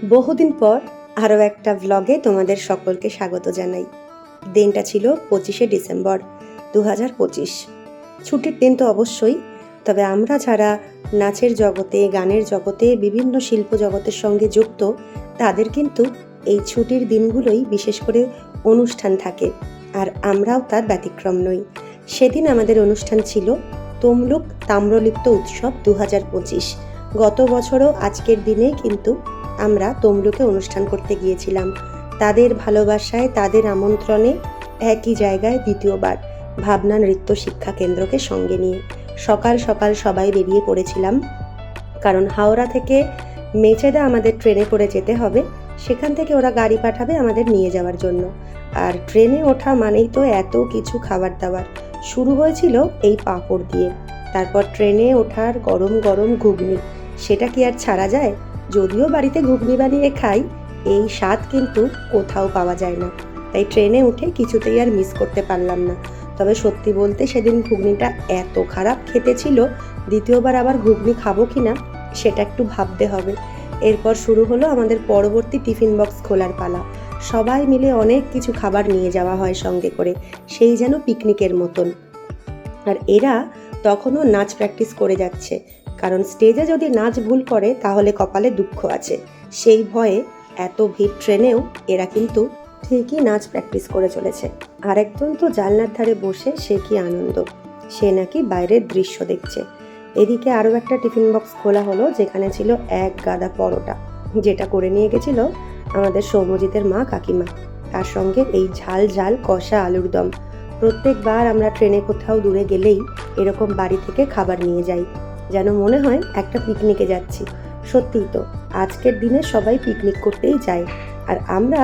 বহুদিন পর আরও একটা ভ্লগে তোমাদের সকলকে স্বাগত জানাই। দিনটা ছিল 25শে ডিসেম্বর 2025। ছুটির দিন তো অবশ্যই, তবে আমরা যারা নাচের জগতে, গানের জগতে, বিভিন্ন শিল্প জগতের সঙ্গে যুক্ত, তাদের কিন্তু এই ছুটির দিনগুলোই বিশেষ করে অনুষ্ঠান থাকে, আর আমরাও তার ব্যতিক্রম নই। সেদিন আমাদের অনুষ্ঠান ছিল তমলুক তাম্রলিপ্ত উৎসব 2025। গত বছরও আজকের দিনে কিন্তু আমরা তমলুকে অনুষ্ঠান করতে গিয়েছিলাম। তাদের ভালোবাসায়, তাদের আমন্ত্রণে একই জায়গায় দ্বিতীয়বার ভাবনা নৃত্য শিক্ষা কেন্দ্রকে সঙ্গে নিয়ে সকাল সকাল সবাই বেরিয়ে পড়েছিলাম, কারণ হাওড়া থেকে মেচেদা আমাদের ট্রেনে করে যেতে হবে। সেখান থেকে ওরা গাড়ি পাঠাবে আমাদের নিয়ে যাওয়ার জন্য। আর ট্রেনে ওঠা মানেই তো এত কিছু খাবার দাবার। শুরু হয়েছিল এই পাঁপড় দিয়ে, তারপর ট্রেনে ওঠার গরম গরম ঘুগনি, সেটা কি আর ছাড়া যায়? যদিও বাড়িতে ঘুগনি বানিয়ে খাই, এই স্বাদ কিন্তু কোথাও পাওয়া যায় না। তাই ট্রেনে উঠে কিছুতেই আর মিস করতে পারলাম না। তবে সত্যি বলতে সেদিন ঘুগনিটা এত খারাপ খেতে ছিল, দ্বিতীয়বার আবার ঘুগনি খাবো কিনা সেটা একটু ভাবতে হবে। এরপর শুরু হলো আমাদের পরবর্তী টিফিন বক্স খোলার পালা। সবাই মিলে অনেক কিছু খাবার নিয়ে যাওয়া হয় সঙ্গে করে, সেই যেন পিকনিকের মতন। আর এরা তখনও নাচ প্র্যাকটিস করে যাচ্ছে, কারণ স্টেজে যদি নাচ ভুল করে তাহলে কপালে দুঃখ আছে। সেই ভয়ে এত ভিড় ট্রেনেও এরা কিন্তু ঠিকই নাচ প্র্যাকটিস করে চলেছে। আরেকজন তো জানলার ধারে বসে সে কি আনন্দ, সে নাকি বাইরের দৃশ্য দেখছে। এদিকে আরও একটা টিফিন বক্স খোলা হলো, যেখানে ছিল এক গাদা পরোটা, যেটা করে নিয়ে গেছিল আমাদের সৌম্যজিতের মা কাকিমা। তার সঙ্গে এই ঝাল ঝাল কষা আলুর দম। প্রত্যেকবার আমরা ট্রেনে কোথাও দূরে গেলেই এরকম বাড়ি থেকে খাবার নিয়ে যাই, যেন মনে হয় একটা পিকনিকে যাচ্ছি। সত্যিই তো, আজকের দিনে সবাই পিকনিক করতেই যায়, আর আমরা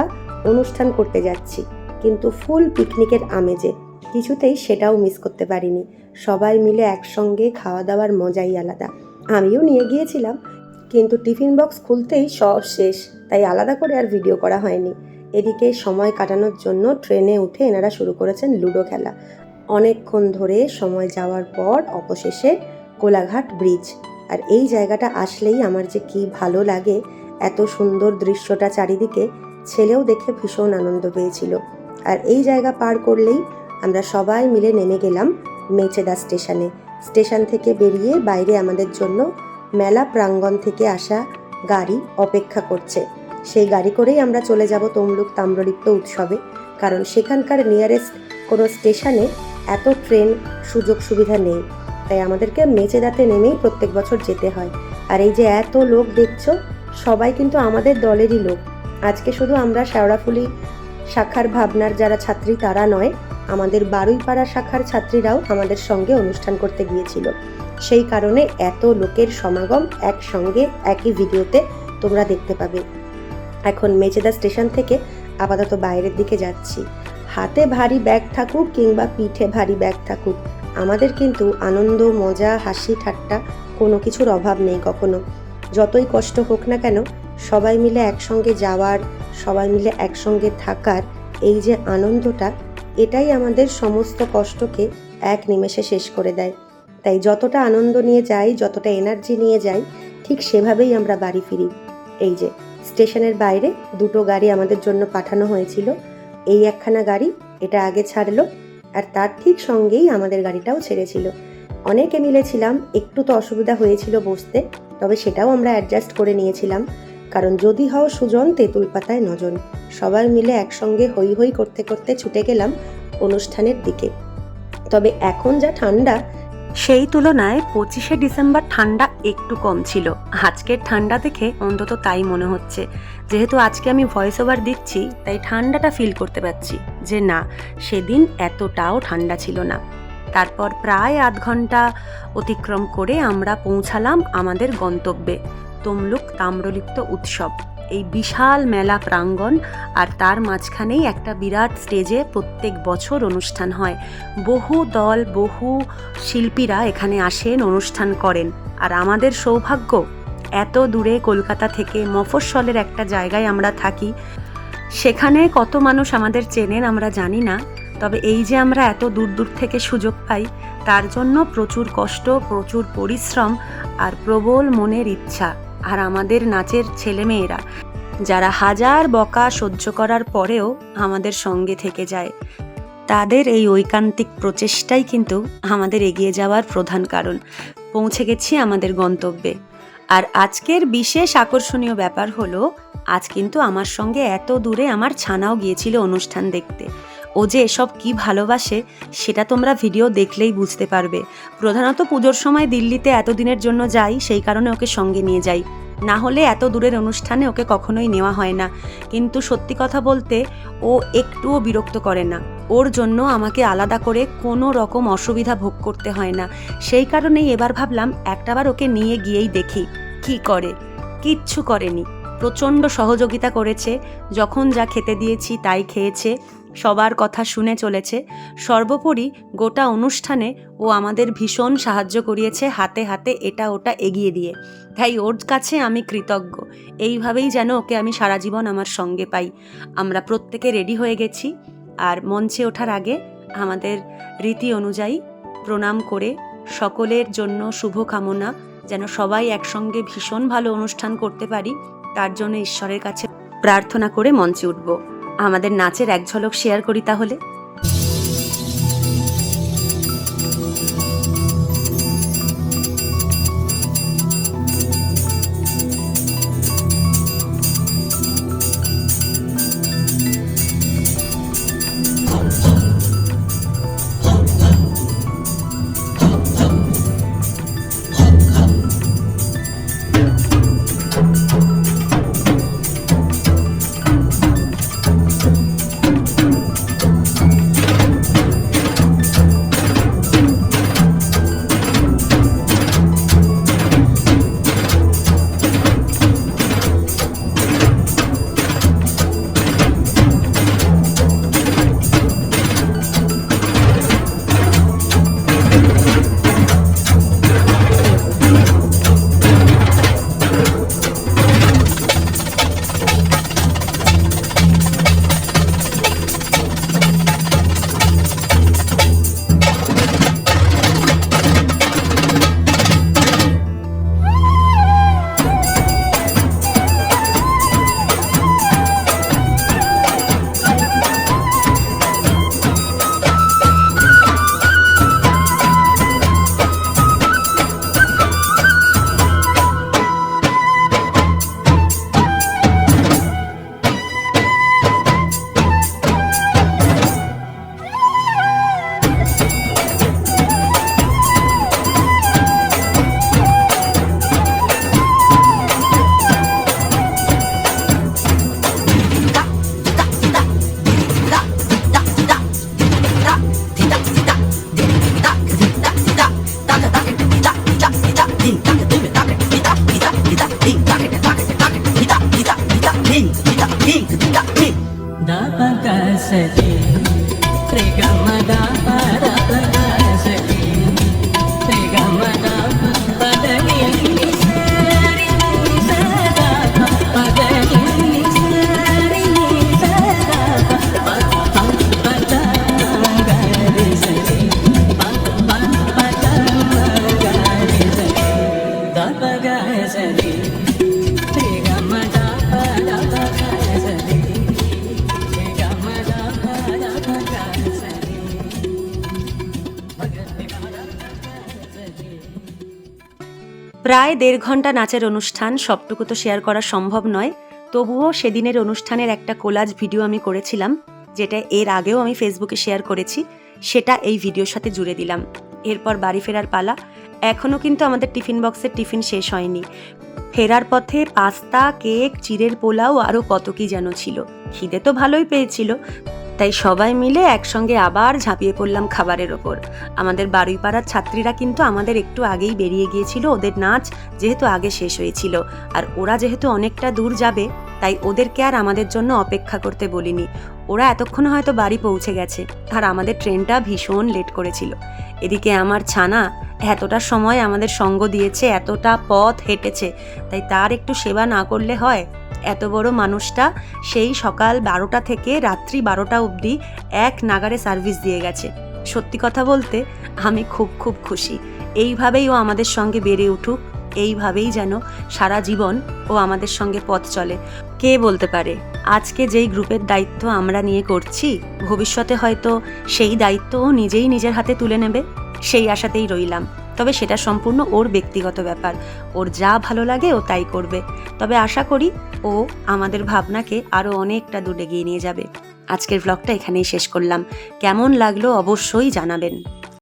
অনুষ্ঠান করতে যাচ্ছি, কিন্তু ফুল পিকনিকের আমেজে কিছুতেই সেটাও মিস করতে পারিনি। সবাই মিলে একসঙ্গে খাওয়া দাওয়ার মজাই আলাদা। আমিও নিয়ে গিয়েছিলাম, কিন্তু টিফিন বক্স খুলতেই সব শেষ, তাই আলাদা করে আর ভিডিও করা হয়নি। এদিকে সময় কাটানোর জন্য ট্রেনে উঠে এনারা শুরু করেছেন লুডো খেলা। অনেকক্ষণ ধরে সময় যাওয়ার পর অবশেষে কোলাঘাট ব্রিজ। আর এই জায়গাটা আসলেই আমার যে কি ভালো লাগে, এত সুন্দর দৃশ্যটা চারিদিকে। ছেলেও দেখে ভীষণ আনন্দ পেয়েছিল। আর এই জায়গা পার করলেই আমরা সবাই মিলে নেমে গেলাম মেচেদা স্টেশনে। স্টেশন থেকে বেরিয়ে বাইরে আমাদের জন্য মেলা প্রাঙ্গণ থেকে আসা গাড়ি অপেক্ষা করছে। সেই গাড়ি করেই আমরা চলে যাব তমলুক তাম্রলিপ্ত উৎসবে, কারণ সেখানকার নিয়ারেস্ট কোনো স্টেশনে এত ট্রেন সুযোগ সুবিধা নেই। তাই আমাদেরকে মেচেদাতে নেমেই প্রত্যেক বছর যেতে হয়। আর এই যে এত লোক দেখছো, সবাই কিন্তু আমাদের দলেরই লোক। আজকে শুধু আমরা শেওড়াফুলি শাখার ভাবনার যারা ছাত্রী তারা নয়, আমাদের বারুইপাড়া শাখার ছাত্রীরাও আমাদের সঙ্গে অনুষ্ঠান করতে গিয়েছিল। সেই কারণে এত লোকের সমাগম একসঙ্গে একই ভিডিওতে তোমরা দেখতে পাবে। এখন মেচেদা স্টেশন থেকে আপাতত বাইরের দিকে যাচ্ছি। হাতে ভারী ব্যাগ থাকুক কিংবা পিঠে ভারী ব্যাগ থাকুক, আমাদের কিন্তু আনন্দ, মজা, হাসি ঠাট্টা কোনো কিছুর অভাব নেই কখনো। যতই কষ্ট হোক না কেন, সবাই মিলে একসঙ্গে যাওয়ার, সবাই মিলে একসঙ্গে থাকার এই যে আনন্দটা, এটাই আমাদের সমস্ত কষ্টকে এক নিমেষে শেষ করে দেয়। তাই যতটা আনন্দ নিয়ে যাই, যতটা এনার্জি নিয়ে যাই, ঠিক সেভাবেই আমরা বাড়ি ফিরি। এই যে স্টেশনের বাইরে দুটো গাড়ি আমাদের জন্য পাঠানো হয়েছিল। এই একখানা গাড়ি এটা আগে ছাড়লো, আর তার ঠিক সঙ্গেই আমাদের গাড়িটাও ছেড়েছিল। অনেকে মিলেছিলাম, একটু তো অসুবিধা হয়েছিল বসতে, তবে সেটাও আমরা অ্যাডজাস্ট করে নিয়েছিলাম, কারণ যদি হও সুজন তেঁতুল পাতায় নজন। সবাই মিলে একসঙ্গে হই হই করতে করতে ছুটে গেলাম অনুষ্ঠানের দিকে। তবে এখন যা ঠান্ডা, সেই তুলনায় 25শে ডিসেম্বর ঠান্ডা একটু কম ছিল। আজকের ঠান্ডা দেখে অন্তত তাই মনে হচ্ছে। যেহেতু আজকে আমি ভয়েস ওভার দিচ্ছি, তাই ঠান্ডাটা ফিল করতে পারছি যে না, সেদিন এতটাও ঠান্ডা ছিল না। তারপর প্রায় আধ ঘন্টা অতিক্রম করে আমরা পৌঁছালাম আমাদের গন্তব্যে, তমলুক তাম্রলিপ্ত উৎসব। এই বিশাল মেলা প্রাঙ্গণ, আর তার মাঝখানেই একটা বিরাট স্টেজে প্রত্যেক বছর অনুষ্ঠান হয়। বহু দল, বহু শিল্পীরা এখানে আসেন, অনুষ্ঠান করেন। আর আমাদের সৌভাগ্য, এত দূরে কলকাতা থেকে মফস্বলের একটা জায়গায় আমরা থাকি, সেখানে কত মানুষ আমাদের চেনেন আমরা জানি না। তবে এই যে আমরা এত দূর দূর থেকে সুযোগ পাই, তার জন্য প্রচুর কষ্ট, প্রচুর পরিশ্রম আর প্রবল মনের ইচ্ছা। আর আমাদের নাচের ছেলেমেয়েরা যারা হাজার বকা সহ্য করার পরেও আমাদের সঙ্গে থেকে যায়। তাদের এই ঐকান্তিক প্রচেষ্টাই কিন্তু আমাদের এগিয়ে যাওয়ার প্রধান কারণ। পৌঁছে গেছি আমাদের গন্তব্যে। আর আজকের বিশেষ আকর্ষণীয় ব্যাপার হলো, আজ কিন্তু আমার সঙ্গে এত দূরে আমার ছানাও গিয়েছিল অনুষ্ঠান দেখতে। ও যে এসব কি ভালোবাসে সেটা তোমরা ভিডিও দেখলেই বুঝতে পারবে। প্রধানত পুজোর সময় দিল্লিতে এতদিনের জন্য যাই, সেই কারণে ওকে সঙ্গে নিয়ে যাই, না হলে এত দূরের অনুষ্ঠানে ওকে কখনোই নেওয়া হয় না। কিন্তু সত্যি কথা বলতে ও একটুও বিরক্ত করে না। ওর জন্য আমাকে আলাদা করে কোনো রকম অসুবিধা ভোগ করতে হয় না। সেই কারণেই এবার ভাবলাম একটাবার ওকে নিয়ে গিয়েই দেখি কি করে। কিচ্ছু করেনি, প্রচণ্ড সহযোগিতা করেছে। যখন যা খেতে দিয়েছি তাই খেয়েছে, সবার কথা শুনে চলেছে। সর্বোপরি গোটা অনুষ্ঠানে ও আমাদের ভীষণ সাহায্য করিয়েছে, হাতে হাতে এটা ওটা এগিয়ে দিয়ে। তাই ওর কাছে আমি কৃতজ্ঞ। এইভাবেই যেন ওকে আমি সারা জীবন আমার সঙ্গে পাই। আমরা প্রত্যেকে রেডি হয়ে গেছি, আর মঞ্চে ওঠার আগে আমাদের রীতি অনুযায়ী প্রণাম করে সকলের জন্য শুভকামনা, যেন সবাই একসঙ্গে ভীষণ ভালো অনুষ্ঠান করতে পারি, তার জন্য ঈশ্বরের কাছে প্রার্থনা করে মঞ্চে উঠব। আমাদের নাচের এক ঝলক শেয়ার করি তাহলে। প্রায় 1.5 ঘন্টা নাচের অনুষ্ঠান, সবটুকু তো শেয়ার করা সম্ভব নয়। তবুও সেদিনের অনুষ্ঠানের একটা কোলাজ ভিডিও আমি করেছিলাম, যেটা এর আগেও আমি ফেসবুকে শেয়ার করেছি, সেটা এই ভিডিওর সাথে জুড়ে দিলাম। এরপর বাড়ি ফেরার পালা। এখনও কিন্তু আমাদের টিফিন বক্সের টিফিন শেষ হয়নি। ফেরার পথে পাস্তা, কেক, চিড়ের পোলাও, আরও কত কি যেন ছিল। খিদে তো ভালোই পেয়েছিল, তাই সবাই মিলে একসঙ্গে আবার ঝাঁপিয়ে পড়লাম খাবারের ওপর। আমাদের বারুইপাড়ার ছাত্রীরা কিন্তু আমাদের একটু আগেই বেরিয়ে গিয়েছিল, ওদের নাচ যেহেতু আগে শেষ হয়েছিল। আর ওরা যেহেতু অনেকটা দূর যাবে, তাই ওদেরকে আর আমাদের জন্য অপেক্ষা করতে বলিনি। ওরা এতক্ষণে হয়তো বাড়ি পৌঁছে গেছে, আর আমাদের ট্রেনটা ভীষণ লেট করেছিল। এদিকে আমার ছানা এতটা সময় আমাদের সঙ্গ দিয়েছে, এতটা পথ হেঁটেছে, তাই তার একটু সেবা না করলে হয়? এত বড় মানুষটা সেই সকাল 12টা থেকে রাত্রি 12টা অবধি এক নাগারে সার্ভিস দিয়ে গেছে। সত্যি কথা বলতে আমি খুব খুব খুশি। এইভাবেই ও আমাদের সঙ্গে বেড়ে উঠুক, এইভাবেই যেন সারা জীবন ও আমাদের সঙ্গে পথ চলে। কে বলতে পারে আজকে যেই গ্রুপের দায়িত্ব আমরা নিয়ে করছি, ভবিষ্যতে হয়তো সেই দায়িত্ব ও নিজেই নিজের হাতে তুলে নেবে, সেই আশাতেই রইলাম। তবে সেটা সম্পূর্ণ ওর ব্যক্তিগত ব্যাপার, ওর যা ভালো লাগে ও তাই করবে। তবে আশা করি ও আমাদের ভাবনাকে আরও অনেকটা দূর এগিয়ে নিয়ে যাবে। আজকের ব্লগটা এখানেই শেষ করলাম। কেমন লাগলো অবশ্যই জানাবেন।